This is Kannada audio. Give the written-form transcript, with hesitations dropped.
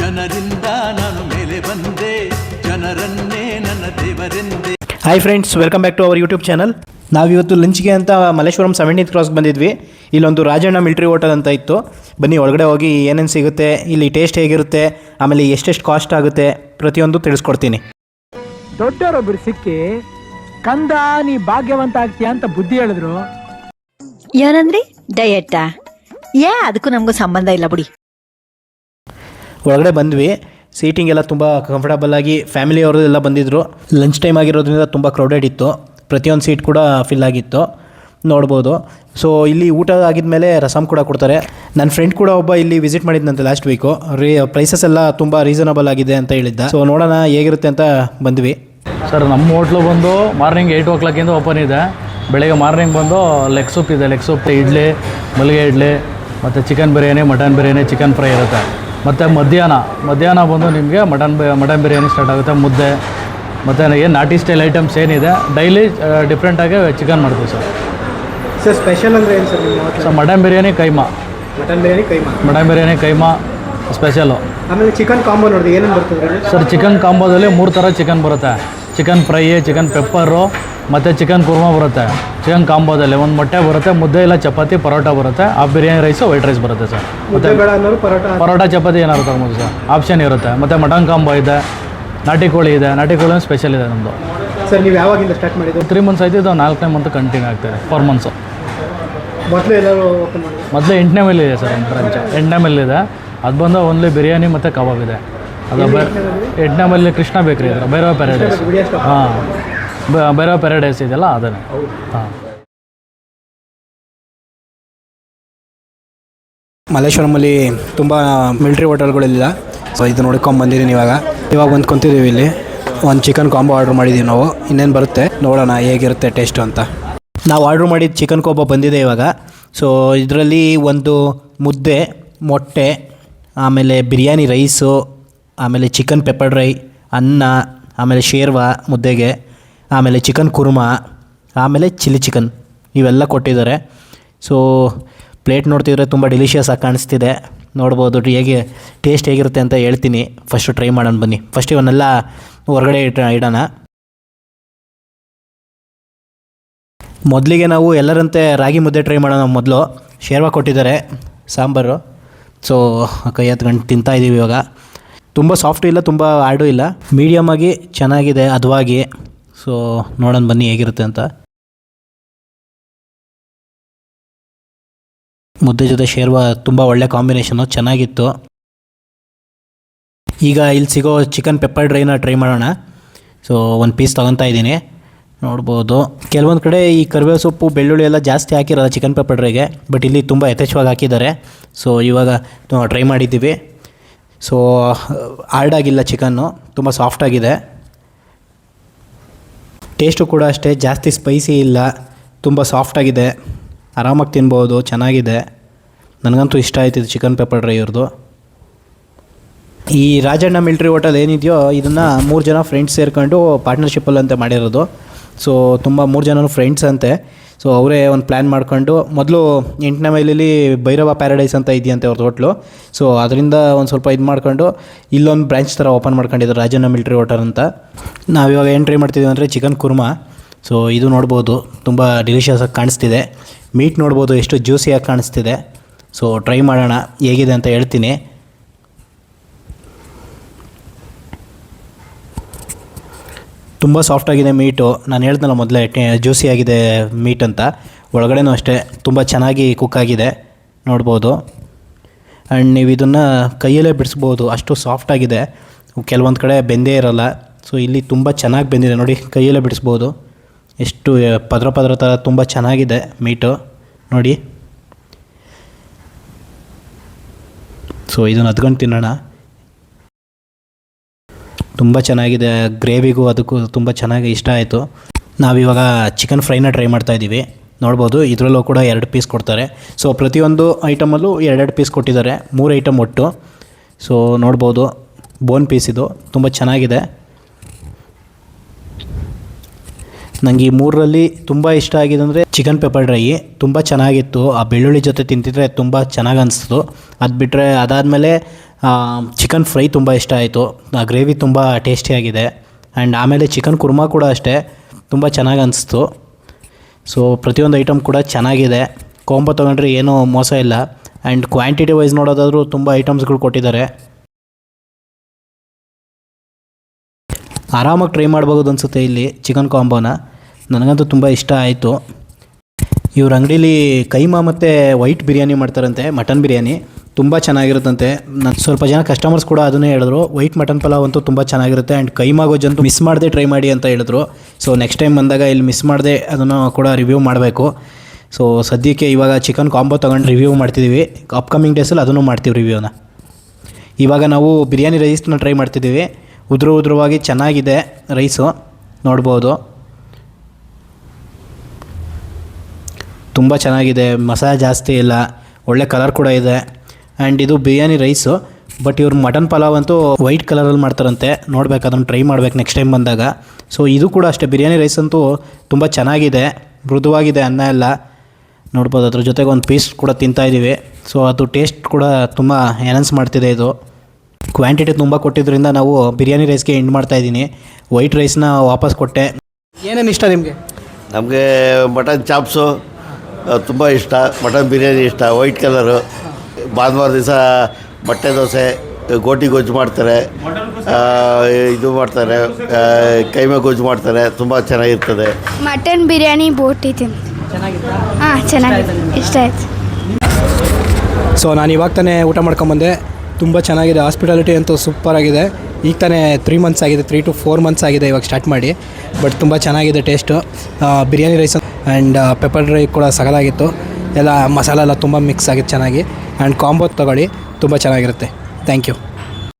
ಜನರಿಂದ ನಾನು ಮೇಲೆ ಬಂದೆ, ಜನರನ್ನೇ ನನ್ನ ದೇವರೆಂದೆ. Hi friends, welcome back to our YouTube channel. ನಾವಿವತ್ತು ಲಂಚ್ಗೆ ಅಂತ ಮಲ್ಲೇಶ್ವರಂ 17th ಕ್ರಾಸ್ಗೆ ಬಂದಿದ್ವಿ. ಇಲ್ಲೊಂದು ರಾಜಣ್ಣ ಮಿಲ್ಟ್ರಿ ಹೋಟೆಲ್ ಅಂತ ಇತ್ತು. ಬನ್ನಿ ಒಳಗಡೆ ಹೋಗಿ ಏನೇನು ಸಿಗುತ್ತೆ, ಇಲ್ಲಿ ಟೇಸ್ಟ್ ಹೇಗಿರುತ್ತೆ, ಆಮೇಲೆ ಎಷ್ಟೆಷ್ಟು ಕಾಸ್ಟ್ ಆಗುತ್ತೆ ಪ್ರತಿಯೊಂದು ತಿಳಿಸ್ಕೊಡ್ತೀನಿ. ದೊಡ್ಡವರೊಬ್ಬರು ಸಿಕ್ಕಿ ಕಂದ ನೀ ಭಾಗ್ಯವಂತ ಆಗ್ತೀಯ ಅಂತ ಬುದ್ಧಿ ಹೇಳಿದ್ರು. ಏನಂದ್ರಿ? ಡಯೆಟ್ಟಾ? ಅದಕ್ಕೂ ನಮಗೂ ಸಂಬಂಧ ಇಲ್ಲ ಬಿಡಿ. ಒಳಗಡೆ ಬಂದ್ವಿ. ಸೀಟಿಂಗ್ ಎಲ್ಲ ತುಂಬ ಕಂಫರ್ಟಬಲ್ ಆಗಿ ಫ್ಯಾಮಿಲಿಯವರು ಎಲ್ಲ ಬಂದಿದ್ದರು. ಲಂಚ್ ಟೈಮ್ ಆಗಿರೋದ್ರಿಂದ ತುಂಬ ಕ್ರೌಡೆಡ್ ಇತ್ತು. ಪ್ರತಿಯೊಂದು ಸೀಟ್ ಕೂಡ ಫಿಲ್ ಆಗಿತ್ತು, ನೋಡ್ಬೋದು. ಸೊ ಇಲ್ಲಿ ಊಟ ಆಗಿದ್ಮೇಲೆ ರಸಮ್ ಕೂಡ ಕೊಡ್ತಾರೆ. ನನ್ನ ಫ್ರೆಂಡ್ ಕೂಡ ಒಬ್ಬ ಇಲ್ಲಿ ವಿಸಿಟ್ ಮಾಡಿದ್ದಂತೆ ಲಾಸ್ಟ್ ವೀಕು. ಪ್ರೈಸಸ್ ಎಲ್ಲ ತುಂಬ ರೀಸನಬಲ್ ಆಗಿದೆ ಅಂತ ಹೇಳಿದ್ದ. ಸೊ ನೋಡೋಣ ಹೇಗಿರುತ್ತೆ ಅಂತ ಬಂದ್ವಿ. ಸರ್, ನಮ್ಮ ಹೋಟ್ಲು ಬಂದು ಮಾರ್ನಿಂಗ್ 8 o'clock ಓಪನ್ ಇದೆ. ಬೆಳಗ್ಗೆ ಮಾರ್ನಿಂಗ್ ಬಂದು ಲೆಗ್ ಸೂಪ್ ಇದೆ. ಲೆಗ್ ಸೂಪ್, ಇಡ್ಲಿ, ಮಲ್ಲಿಗೆ ಇಡ್ಲಿ, ಮತ್ತು chicken biryani, mutton biryani, chicken fry ಇರುತ್ತೆ. ಮತ್ತು ಮಧ್ಯಾಹ್ನ ಬಂದು ನಿಮಗೆ ಮಟನ್ ಬಿರಿಯಾನಿ ಸ್ಟಾರ್ಟ್ ಆಗುತ್ತೆ. ಮುದ್ದೆ ಮತ್ತು ಏನು ನಾಟಿ ಸ್ಟೈಲ್ ಐಟಮ್ಸ್ ಏನಿದೆ ಡೈಲಿ ಡಿಫ್ರೆಂಟಾಗಿ ಚಿಕನ್ ಮಾಡ್ತೀವಿ ಸರ್. ಸರ್ ಸ್ಪೆಷಲ್ ಅಂದರೆ ಏನು ಸರ್ ನಿಮ್ಮ? Sir mutton biryani keema special. ಆಮೇಲೆ ಚಿಕನ್ ಕಾಂಬೋ ನೋಡಿದೆ, ಏನೇನು ಬರ್ತದೆ ಸರ್? ಚಿಕನ್ ಕಾಂಬೋದಲ್ಲಿ 3 ಥರ ಚಿಕನ್ ಬರುತ್ತೆ. ಚಿಕನ್ ಫ್ರೈ, ಚಿಕನ್ ಪೆಪ್ಪರು ಮತ್ತು ಚಿಕನ್ ಕುರ್ಮಾ ಬರುತ್ತೆ. ಚಿಕನ್ ಕಾಂಬೋದಲ್ಲಿ ಒಂದು ಮೊಟ್ಟೆ ಬರುತ್ತೆ, ಮುದ್ದೆ ಇಲ್ಲ ಚಪಾತಿ, ಪರೋಟ ಬರುತ್ತೆ. ಆ ಬಿರಿಯಾನಿ ರೈಸು, ವೈಟ್ ರೈಸ್ ಬರುತ್ತೆ ಸರ್. ಮತ್ತು ಪರೋಟ ಚಪಾತಿ ಏನಾದ್ರು ತರ್ಬೋದು ಸರ್, ಆಪ್ಷನ್ ಇರುತ್ತೆ. ಮತ್ತು ಮಟನ್ ಕಾಂಬೋ ಇದೆ, ನಾಟಿ ಕೋಳಿ ಇದೆ. ನಾಟಿ ಕೋಳಿ ಸ್ಪೆಷಲ್ ಇದೆ ನಮ್ಮದು. ಸರ್ ನೀವು ಯಾವಾಗಿಂದ ಸ್ಟಾರ್ಟ್ ಮಾಡಿದ್ದು? 3 months ಆಯಿತು. ಇದು 4ನೇ ಮಂತ್ ಕಂಟಿನ್ಯೂ ಆಗ್ತಾಯಿದೆ. 4 months. ಮೊದಲು 8ನೇ ಮೇಲೆ ಇದೆ ಸರ್, ಒಂದು ಬ್ರಾಂಚ್ 8ನೇ ಮೇಲೆ ಇದೆ. ಅದು ಬಂದು ಓನ್ಲಿ ಬಿರಿಯಾನಿ ಮತ್ತು ಕಬಾಬ್ ಇದೆ. ಅದು 8ನೇ ಮೇಲೆ ಕೃಷ್ಣ ಬೇಕ್ರಿ ಇದೆ, ಭೈರವ ಪ್ಯಾರಡೈಸ್. ಹಾಂ, ಭೈರವ ಪ್ಯಾರಡೈಸ್ ಇದೆಯಲ್ಲ ಅದನ್ನೇ. ಹಾಂ, ಮಲ್ಲೇಶ್ವರಮಲ್ಲಿ ತುಂಬ ಮಿಲ್ಟ್ರಿ ಹೋಟೆಲ್ಗಳಿಲ್ಲ. ಸೊ ಇದು ನೋಡ್ಕೊಂಡು ಬಂದಿದ್ದೀನಿ. ಇವಾಗ ಬಂದ್ಕೊತಿದ್ದೀವಿ. ಇಲ್ಲಿ ಒಂದು ಚಿಕನ್ ಕಾಂಬೋ ಆರ್ಡ್ರ್ ಮಾಡಿದ್ದೀವಿ ನಾವು. ಇನ್ನೇನು ಬರುತ್ತೆ ನೋಡೋಣ ಹೇಗಿರುತ್ತೆ ಟೇಸ್ಟು ಅಂತ. ನಾವು ಆರ್ಡ್ರ್ ಮಾಡಿದ ಚಿಕನ್ ಕಾಂಬೋ ಬಂದಿದೆ ಇವಾಗ. ಸೊ ಇದರಲ್ಲಿ ಒಂದು ಮುದ್ದೆ, ಮೊಟ್ಟೆ, ಆಮೇಲೆ ಬಿರಿಯಾನಿ ರೈಸು, ಆಮೇಲೆ ಚಿಕನ್ ಪೆಪ್ಪರ್ ಡ್ರೈ, ಅನ್ನ, ಆಮೇಲೆ ಶೇರ್ವಾ ಮುದ್ದೆಗೆ, ಆಮೇಲೆ ಚಿಕನ್ ಕುರ್ಮಾ, ಆಮೇಲೆ ಚಿಲ್ಲಿ ಚಿಕನ್ ಇವೆಲ್ಲ ಕೊಟ್ಟಿದ್ದಾರೆ. ಸೊ ಪ್ಲೇಟ್ ನೋಡ್ತಿದ್ರೆ ತುಂಬ ಡೆಲಿಷಿಯಸ್ ಆಗಿ ಕಾಣಿಸ್ತಿದೆ. ನೋಡ್ಬೋದು ಹೇಗೆ ಟೇಸ್ಟ್ ಹೇಗಿರುತ್ತೆ ಅಂತ ಹೇಳ್ತೀನಿ. ಫಸ್ಟು ಟ್ರೈ ಮಾಡೋಣ ಬನ್ನಿ. ಫಸ್ಟ್ ಇವನ್ನೆಲ್ಲ ಹೊರಗಡೆ ಇಡೋಣ. ಮೊದಲಿಗೆ ನಾವು ಎಲ್ಲರಂತೆ ರಾಗಿ ಮುದ್ದೆ ಟ್ರೈ ಮಾಡೋಣ. ಮೊದಲು ಶೇರ್ವಾ ಕೊಟ್ಟಿದ್ದಾರೆ, ಸಾಂಬಾರು. ಸೊ ಕೈ ಹತ್ಕೊಂಡು ತಿಂತಾಯಿದ್ದೀವಿ ಇವಾಗ. ತುಂಬ ಸಾಫ್ಟು ಇಲ್ಲ, ತುಂಬ ಹಾರ್ಡು ಇಲ್ಲ, ಮೀಡಿಯಮ್ ಆಗಿ ಚೆನ್ನಾಗಿದೆ ಹದವಾಗಿ. ಸೊ ನೋಡೋಣ ಬನ್ನಿ ಹೇಗಿರುತ್ತೆ ಅಂತ. ಮುದ್ದೆ ಜೊತೆ ಶೇರ್ವಾ ತುಂಬ ಒಳ್ಳೆ ಕಾಂಬಿನೇಷನು, ಚೆನ್ನಾಗಿತ್ತು. ಈಗ ಇಲ್ಲಿ ಸಿಗೋ ಚಿಕನ್ ಪೆಪ್ಪರ್ ಡ್ರೈನ ಟ್ರೈ ಮಾಡೋಣ. ಸೊ ಒಂದು ಪೀಸ್ ತೊಗೊತಾ ಇದ್ದೀನಿ. ನೋಡ್ಬೋದು ಕೆಲವೊಂದು ಕಡೆ ಈ ಕರಿಬೇವು ಸೊಪ್ಪು, ಬೆಳ್ಳುಳ್ಳಿ ಎಲ್ಲ ಜಾಸ್ತಿ ಹಾಕಿರೋಲ್ಲ ಚಿಕನ್ ಪೆಪ್ಪರ್ ಡ್ರೈಗೆ, ಬಟ್ ಇಲ್ಲಿ ತುಂಬ ಯಥೇಚ್ಛವಾಗಿ ಹಾಕಿದ್ದಾರೆ. ಸೊ ಇವಾಗ ಟ್ರೈ ಮಾಡಿದ್ದೀವಿ. ಸೊ ಹಾರ್ಡಾಗಿಲ್ಲ ಚಿಕನ್ನು, ತುಂಬ ಸಾಫ್ಟಾಗಿದೆ. ಟೇಸ್ಟು ಕೂಡ ಅಷ್ಟೇ, ಜಾಸ್ತಿ ಸ್ಪೈಸಿ ಇಲ್ಲ, ತುಂಬ ಸಾಫ್ಟಾಗಿದೆ, ಆರಾಮಾಗಿ ತಿನ್ಬೋದು, ಚೆನ್ನಾಗಿದೆ. ನನಗಂತೂ ಇಷ್ಟ ಆಯ್ತಿದ್ದು ಚಿಕನ್ ಪೆಪ್ಪರ್ ಡ್ರೈ ಇವ್ರದ್ದು. ಈ ರಾಜಣ್ಣ ಮಿಲ್ಟ್ರಿ ಹೋಟೆಲ್ ಏನಿದೆಯೋ ಇದನ್ನು 3 ಜನ ಫ್ರೆಂಡ್ಸ್ ಸೇರ್ಕೊಂಡು ಪಾರ್ಟ್ನರ್ಶಿಪ್ಪಲ್ಲಿ ಅಂತ ಮಾಡಿರೋದು. ಸೊ ತುಂಬ 3 ಜನನೂ ಫ್ರೆಂಡ್ಸ್ ಅಂತೆ. ಸೊ ಅವರೇ ಒಂದು ಪ್ಲ್ಯಾನ್ ಮಾಡ್ಕೊಂಡು ಮೊದಲು 8ನೇ ಮೈಲಲ್ಲಿ ಭೈರವ ಪ್ಯಾರಡೈಸ್ ಅಂತ ಇದೆಯಂತೆ ಅವ್ರದ್ದು ಹೋಟ್ಲು. ಸೊ ಅದರಿಂದ ಒಂದು ಸ್ವಲ್ಪ ಇದು ಮಾಡ್ಕೊಂಡು ಇಲ್ಲೊಂದು ಬ್ರಾಂಚ್ ಥರ ಓಪನ್ ಮಾಡ್ಕೊಂಡಿದ್ದಾರೆ, ರಾಜಣ್ಣ ಮಿಲ್ಟ್ರಿ ಹೋಟೆಲ್ ಅಂತ. ನಾವಿವಾಗ ಏನು ಟ್ರೈ ಮಾಡ್ತಿದ್ದೀವಿ ಅಂದರೆ ಚಿಕನ್ ಕುರ್ಮಾ. ಸೊ ಇದು ನೋಡ್ಬೋದು ತುಂಬ ಡೆಲಿಷಿಯಸ್ ಆಗಿ ಕಾಣಿಸ್ತಿದೆ. ಮೀಟ್ ನೋಡ್ಬೋದು ಎಷ್ಟು ಜ್ಯೂಸಿಯಾಗಿ ಕಾಣಿಸ್ತಿದೆ. ಸೊ ಟ್ರೈ ಮಾಡೋಣ ಹೇಗಿದೆ ಅಂತ ಹೇಳ್ತೀನಿ. ತುಂಬ ಸಾಫ್ಟಾಗಿದೆ ಮೀಟು. ನಾನು ಹೇಳ್ದಲ್ಲ ಮೊದಲೇ ಜ್ಯೂಸಿಯಾಗಿದೆ ಮೀಟ್ ಅಂತ. ಒಳಗಡೆನೂ ಅಷ್ಟೇ ತುಂಬ ಚೆನ್ನಾಗಿ ಕುಕ್ ಆಗಿದೆ, ನೋಡ್ಬೋದು. ಆ್ಯಂಡ್ ನೀವು ಇದನ್ನು ಕೈಯಲ್ಲೇ ಬಿಡಿಸ್ಬೋದು, ಅಷ್ಟು ಸಾಫ್ಟಾಗಿದೆ. ಕೆಲವೊಂದು ಕಡೆ ಬೆಂದೇ ಇರೋಲ್ಲ. ಸೊ ಇಲ್ಲಿ ತುಂಬ ಚೆನ್ನಾಗಿ ಬೆಂದಿದೆ ನೋಡಿ, ಕೈಯಲ್ಲೇ ಬಿಡಿಸ್ಬೋದು. ಎಷ್ಟು ಪದ್ರ ಥರ ತುಂಬ ಚೆನ್ನಾಗಿದೆ ಮೀಟು ನೋಡಿ. ಸೊ ಇದನ್ನು ಅದ್ಕೊಂಡು ತಿನ್ನೋಣ. ತುಂಬ ಚೆನ್ನಾಗಿದೆ, ಗ್ರೇವಿಗೂ ಅದಕ್ಕೂ ತುಂಬ ಚೆನ್ನಾಗಿ ಇಷ್ಟ ಆಯಿತು. ನಾವಿವಾಗ ಚಿಕನ್ ಫ್ರೈನ ಟ್ರೈ ಮಾಡ್ತಾಯಿದ್ದೀವಿ. ನೋಡ್ಬೋದು ಇದರಲ್ಲೂ ಕೂಡ 2 ಪೀಸ್ ಕೊಡ್ತಾರೆ. ಸೊ ಪ್ರತಿಯೊಂದು ಐಟಮಲ್ಲೂ 2 ಪೀಸ್ ಕೊಟ್ಟಿದ್ದಾರೆ, 3 ಐಟಮ್ ಒಟ್ಟು. ಸೊ ನೋಡ್ಬೋದು ಬೋನ್ ಪೀಸ್ ಇದು ತುಂಬ ಚೆನ್ನಾಗಿದೆ. ನನಗೆ ಈ ಮೂರರಲ್ಲಿ ತುಂಬ ಇಷ್ಟ ಆಗಿದೆ ಅಂದರೆ ಚಿಕನ್ ಪೆಪ್ಪರ್ ಡ್ರೈ ತುಂಬ ಚೆನ್ನಾಗಿತ್ತು. ಆ ಬೆಳ್ಳುಳ್ಳಿ ಜೊತೆ ತಿಂತಿದ್ರೆ ತುಂಬ ಚೆನ್ನಾಗಿ ಅನಿಸ್ತು. ಅದು ಬಿಟ್ಟರೆ ಅದಾದಮೇಲೆ ಚಿಕನ್ ಫ್ರೈ ತುಂಬ ಇಷ್ಟ ಆಯಿತು. ಆ ಗ್ರೇವಿ ತುಂಬ ಟೇಸ್ಟಿಯಾಗಿದೆ. ಆ್ಯಂಡ್ ಆಮೇಲೆ ಚಿಕನ್ ಕುರ್ಮಾ ಕೂಡ ಅಷ್ಟೇ ತುಂಬ ಚೆನ್ನಾಗಿ ಅನಿಸ್ತು. ಸೊ ಪ್ರತಿಯೊಂದು ಐಟಮ್ ಕೂಡ ಚೆನ್ನಾಗಿದೆ. ಕಾಂಬೋ ತೊಗೊಂಡ್ರೆ ಏನೂ ಮೋಸ ಇಲ್ಲ. ಆ್ಯಂಡ್ ಕ್ವಾಂಟಿಟಿ ವೈಸ್ ನೋಡೋದಾದರೂ ತುಂಬ ಐಟಮ್ಸ್ಗಳು ಕೊಟ್ಟಿದ್ದಾರೆ. ಆರಾಮಾಗಿ ಟ್ರೈ ಮಾಡ್ಬೋದು ಅನಿಸುತ್ತೆ ಇಲ್ಲಿ ಚಿಕನ್ ಕಾಂಬೋನ. ನನಗಂತೂ ತುಂಬ ಇಷ್ಟ ಆಯಿತು. ಇವ್ರ ಅಂಗಡೀಲಿ ಕೈಮಾ ಮತ್ತು ವೈಟ್ ಬಿರಿಯಾನಿ ಮಾಡ್ತಾರಂತೆ, ಮಟನ್ ಬಿರಿಯಾನಿ ತುಂಬ ಚೆನ್ನಾಗಿರುತ್ತಂತೆ. ನಾನು ಸ್ವಲ್ಪ ಜನ ಕಸ್ಟಮರ್ಸ್ ಕೂಡ ಅದನ್ನೇ ಹೇಳಿದ್ರು. ವೈಟ್ ಮಟನ್ ಪಲಾವ್ ಅಂತೂ ತುಂಬ ಚೆನ್ನಾಗಿರುತ್ತೆ. ಆ್ಯಂಡ್ ಕೈಮಾ ಗೊಜ್ಜಂತೂ ಮಿಸ್ ಮಾಡದೆ ಟ್ರೈ ಮಾಡಿ ಅಂತ ಹೇಳಿದ್ರು. ಸೊ ನೆಕ್ಸ್ಟ್ ಟೈಮ್ ಬಂದಾಗ ಇಲ್ಲಿ ಮಿಸ್ ಮಾಡದೆ ಅದನ್ನು ಕೂಡ ರಿವ್ಯೂ ಮಾಡಬೇಕು. ಸೊ ಸದ್ಯಕ್ಕೆ ಇವಾಗ ಚಿಕನ್ ಕಾಂಬೋ ತೊಗೊಂಡು ರಿವ್ಯೂ ಮಾಡ್ತಿದ್ದೀವಿ. ಅಪ್ಕಮಿಂಗ್ ಡೇಸಲ್ಲಿ ಅದನ್ನು ಮಾಡ್ತೀವಿ ರಿವ್ಯೂನ. ಇವಾಗ ನಾವು ಬಿರಿಯಾನಿ ರೈಸ್ನ ಟ್ರೈ ಮಾಡ್ತಿದ್ದೀವಿ. ಉದ್ರವಾಗಿ ಚೆನ್ನಾಗಿದೆ ರೈಸು, ನೋಡ್ಬೋದು. ತುಂಬ ಚೆನ್ನಾಗಿದೆ, ಮಸಾಲೆ ಜಾಸ್ತಿ ಇಲ್ಲ, ಒಳ್ಳೆ ಕಲರ್ ಕೂಡ ಇದೆ. ಆ್ಯಂಡ್ ಇದು ಬಿರಿಯಾನಿ ರೈಸು, ಬಟ್ ಇವ್ರು ಮಟನ್ ಪಲಾವ್ ಅಂತೂ ವೈಟ್ ಕಲರಲ್ಲಿ ಮಾಡ್ತಾರಂತೆ. ನೋಡ್ಬೇಕು, ಅದನ್ನು ಟ್ರೈ ಮಾಡ್ಬೇಕು ನೆಕ್ಸ್ಟ್ ಟೈಮ್ ಬಂದಾಗ. ಸೊ ಇದು ಕೂಡ ಅಷ್ಟೇ, ಬಿರಿಯಾನಿ ರೈಸ್ ಅಂತೂ ತುಂಬ ಚೆನ್ನಾಗಿದೆ, ಮೃದುವಾಗಿದೆ ಅನ್ನ ಎಲ್ಲ, ನೋಡ್ಬೋದು. ಅದ್ರ ಜೊತೆಗೆ ಒಂದು ಪೀಸ್ ಕೂಡ ತಿಂತಾಯಿದ್ದೀವಿ. ಸೊ ಅದು ಟೇಸ್ಟ್ ಕೂಡ ತುಂಬ ಎನನ್ಸ್ ಮಾಡ್ತಿದೆ. ಇದು ಕ್ವಾಂಟಿಟಿ ತುಂಬ ಕೊಟ್ಟಿದ್ದರಿಂದ ನಾವು ಬಿರಿಯಾನಿ ರೈಸ್ಗೆ ಎಂಡ್ ಮಾಡ್ತಾಯಿದ್ದೀನಿ. ವೈಟ್ ರೈಸ್ನ ವಾಪಸ್ ಕೊಟ್ಟೆ. ಏನೇನು ಇಷ್ಟ ನಿಮಗೆ? ನಮಗೆ ಮಟನ್ ಚಾಪ್ಸು ತುಂಬ ಇಷ್ಟ, ಮಟನ್ ಬಿರಿಯಾನಿ ಇಷ್ಟ, ವೈಟ್ ಕಲರು. ಭಾನುವಾರ ದಿವಸ ಮೊಟ್ಟೆ ದೋಸೆ, ಗೋಟಿ ಗೊಜ್ಜು ಮಾಡ್ತಾರೆ, ಇದು ಮಾಡ್ತಾರೆ, ಕೈಮಾ ಗೊಜ್ಜು ಮಾಡ್ತಾರೆ, ತುಂಬ ಚೆನ್ನಾಗಿರ್ತದೆ. ಮಟನ್ ಬಿರಿಯಾನಿ ಬೋಟಿ ತಿಂದು ಹಾಂ ಚೆನ್ನಾಗಿದೆ, ಇಷ್ಟ ಆಯ್ತು. ಸೊ ನಾನು ಇವಾಗ ತಾನೇ ಊಟ ಮಾಡ್ಕೊಂಬಂದೆ. ತುಂಬ ಚೆನ್ನಾಗಿದೆ. ಹಾಸ್ಪಿಟಾಲಿಟಿ ಅಂತೂ ಸೂಪರಾಗಿದೆ. ಈಗ ತಾನೇ 3 ಮಂತ್ಸ್ ಆಗಿದೆ, 3 to 4 ಮಂತ್ಸ್ ಆಗಿದೆ ಇವಾಗ ಸ್ಟಾರ್ಟ್ ಮಾಡಿ. ಬಟ್ ತುಂಬ ಚೆನ್ನಾಗಿದೆ taste. Biryani rice and pepper dry ಕೂಡ ಸಗದಾಗಿತ್ತು. ಎಲ್ಲ ಮಸಾಲೆ ಎಲ್ಲ ತುಂಬ ಮಿಕ್ಸ್ ಆಗಿತ್ತು ಚೆನ್ನಾಗಿ. ಆ್ಯಂಡ್ ಕಾಂಬೋ ತೊಗೊಳ್ಳಿ, ತುಂಬ ಚೆನ್ನಾಗಿರುತ್ತೆ. Thank you.